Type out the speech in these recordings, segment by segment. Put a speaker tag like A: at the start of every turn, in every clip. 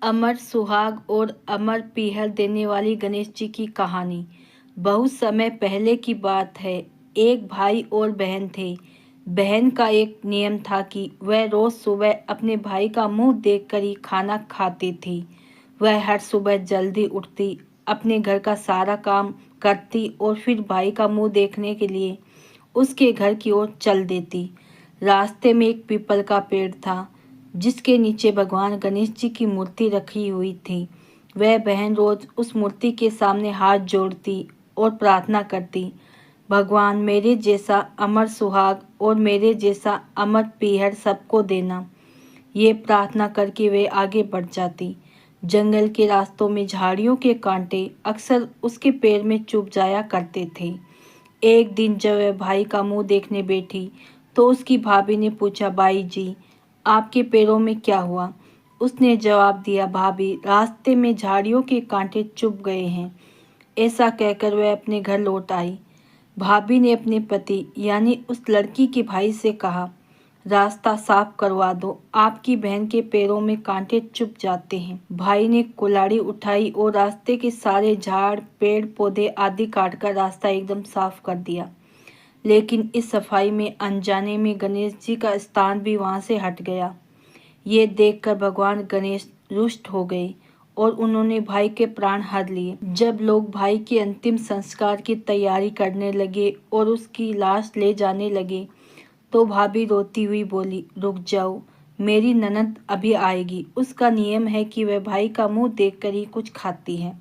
A: अमर सुहाग और अमर पीहर देने वाली गणेश जी की कहानी। बहुत समय पहले की बात है। एक भाई और बहन थे। बहन का एक नियम था कि वह रोज सुबह अपने भाई का मुंह देखकर ही खाना खाती थी। वह हर सुबह जल्दी उठती, अपने घर का सारा काम करती और फिर भाई का मुंह देखने के लिए उसके घर की ओर चल देती। रास्ते में एक पीपल का पेड़ था जिसके नीचे भगवान गणेश जी की मूर्ति रखी हुई थी। वह बहन रोज उस मूर्ति के सामने हाथ जोड़ती और प्रार्थना करती, भगवान मेरे जैसा अमर सुहाग और मेरे जैसा अमर पीहर सबको देना। ये प्रार्थना करके वे आगे बढ़ जाती। जंगल के रास्तों में झाड़ियों के कांटे अक्सर उसके पैर में चुभ जाया करते थे। एक दिन जब वह भाई का मुंह देखने बैठी तो उसकी भाभी ने पूछा, भाई जी आपके पैरों में क्या हुआ? उसने जवाब दिया, भाभी रास्ते में झाड़ियों के कांटे चुभ गए हैं। ऐसा कहकर वह अपने घर लौट आई। भाभी ने अपने पति यानी उस लड़की के भाई से कहा, रास्ता साफ करवा दो, आपकी बहन के पैरों में कांटे चुभ जाते हैं। भाई ने कुल्हाड़ी उठाई और रास्ते के सारे झाड़ पेड़ पौधे आदि काटकर रास्ता एकदम साफ कर दिया। लेकिन इस सफाई में अनजाने में गणेश जी का स्थान भी वहां से हट गया। ये देखकर भगवान गणेश रुष्ट हो गए और उन्होंने भाई के प्राण हर लिए। जब लोग भाई के अंतिम संस्कार की तैयारी करने लगे और उसकी लाश ले जाने लगे तो भाभी रोती हुई बोली, रुक जाओ, मेरी ननद अभी आएगी, उसका नियम है कि वह भाई का मुंह देखकर ही कुछ खाती है।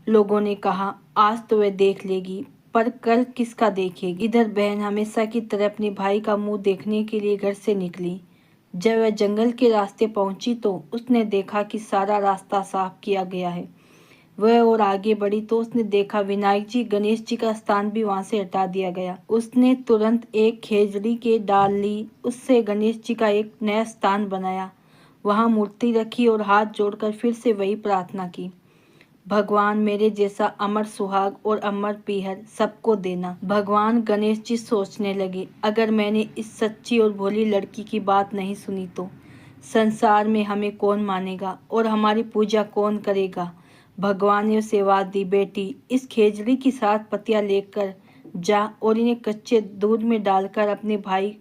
A: लोगों ने कहा, आज तो वह देख लेगी, पर कल किसका देखेगी? इधर बहन हमेशा की तरह अपने भाई का मुंह देखने के लिए घर से निकली। जब वह जंगल के रास्ते पहुंची तो उसने देखा कि सारा रास्ता साफ किया गया है। वह और आगे बढ़ी तो उसने देखा विनायक जी गणेश जी का स्थान भी वहां से हटा दिया गया। उसने तुरंत एक खेजड़ी के डाल ली, उससे गणेश जी का एक नया स्थान बनाया, वहां मूर्ति रखी और हाथ जोड़कर फिर से वही प्रार्थना की, भगवान मेरे जैसा अमर सुहाग और अमर पीहर सबको देना। भगवान गणेश जी सोचने लगे, अगर मैंने इस सच्ची और भोली लड़की की बात नहीं सुनी तो संसार में हमें कौन मानेगा और हमारी पूजा कौन करेगा। भगवान ने उसे आवाज दी, बेटी इस खेजड़ी की 7 पत्तियां लेकर जा और इन्हें कच्चे दूध में डालकर अपने भाई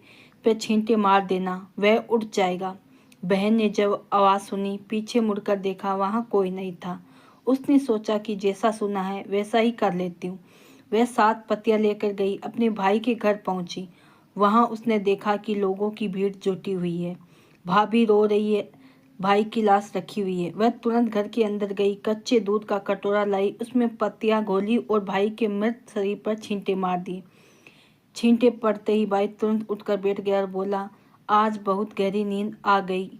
A: पे छींटे मार देना, वह उठ जाएगा। बहन ने जब आवाज सुनी पीछे मुड़कर देखा, वहां कोई नहीं था। उसने सोचा कि जैसा सुना है वैसा ही कर लेती हूँ। वह 7 पत्तियां लेकर गई, अपने भाई के घर पहुंची। वहां उसने देखा कि लोगों की भीड़ जुटी हुई है, भाभी रो रही है, भाई की लाश रखी हुई है। वह तुरंत घर के अंदर गई, कच्चे दूध का कटोरा लाई, उसमें पत्तियां घोली और भाई के मृत शरीर पर छींटे मार दिए। छींटे पड़ते ही भाई तुरंत उठकर बैठ गया और बोला, आज बहुत गहरी नींद आ गई।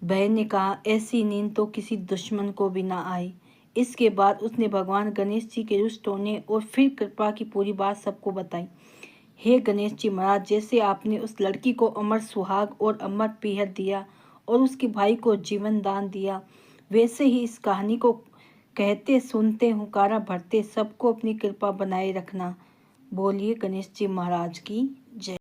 A: बहन ने कहा, ऐसी नींद तो किसी दुश्मन को भी ना आए। इसके बाद उसने भगवान गणेश जी के रुष्ट होने और फिर कृपा की पूरी बात सबको बताई। हे गणेश जी महाराज, जैसे आपने उस लड़की को अमर सुहाग और अमर पीहर दिया और उसके भाई को जीवन दान दिया, वैसे ही इस कहानी को कहते सुनते हुंकारा भरते सबको अपनी कृपा बनाए रखना। बोलिए गणेश जी महाराज की जय।